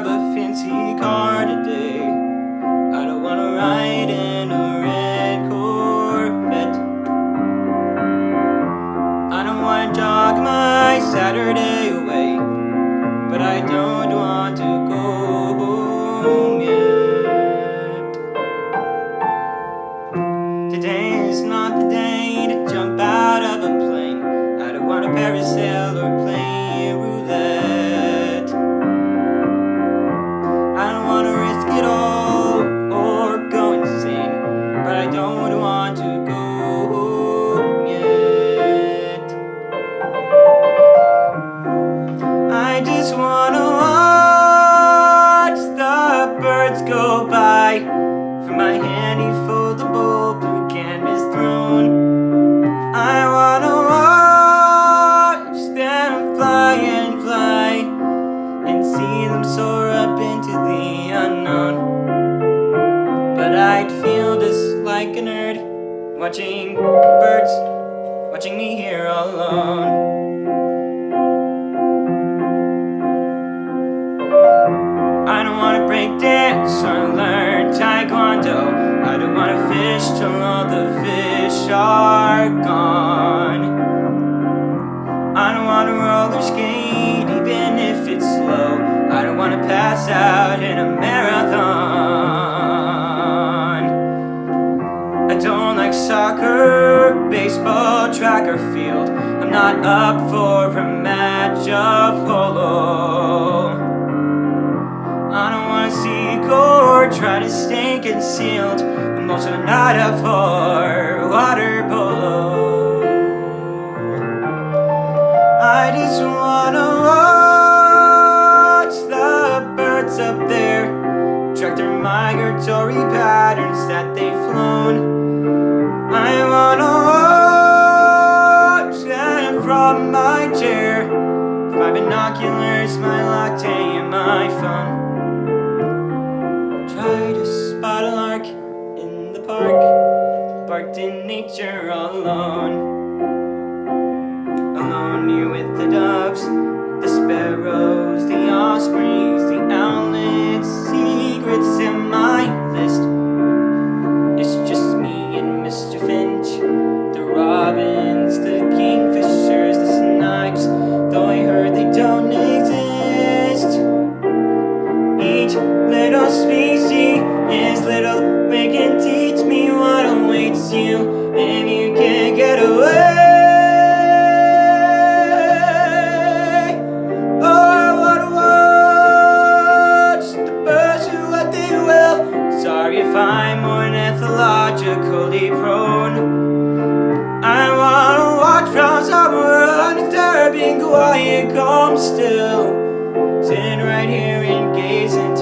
drive a fancy car today. I don't wanna ride in a red Corvette. I don't wanna jog my Saturday away, but I don't want to go home yet. Today is not the day to jump out of a plane. I don't want to parasail or play roulette. I don't want to risk it all or go insane, but I don't want to go home yet. I just want to watch the birds go by from my handy foldable blue canvas throne. I want to watch them fly and fly and see them soar up into the unknown. But I'd feel just like a nerd watching birds, watching me here all alone. I don't want to break dance or learn taekwondo. I don't want to fish till all the fish are gone. I don't want to roller skate even if it's slow. I don't want to pass out in a marathon. I don't like soccer, baseball, track or field. I'm not up for a match of polo. I don't wanna seek or try to stay concealed. I'm also not up for water polo. I just wanna watch the birds up there, track their migratory patterns that they've flown. I wanna watch them from my chair, my binoculars, my latte, and my phone. Try to spot a lark in the park, parked in nature all alone. Alone here with the doves, the sparrows, the ospreys, the owlets, secrets in my list. It's just me and Mr. Finch, the robins, the kingfishers, the snipes, though I heard they don't exist. Each little species is little, they can teach me what awaits you if you can't get away. Oh, I wanna watch the birds do what they will. Sorry if I'm more ethologically prone. I wanna watch from somewhere undisturbing, quiet, calm, still. Sitting right here and gaze into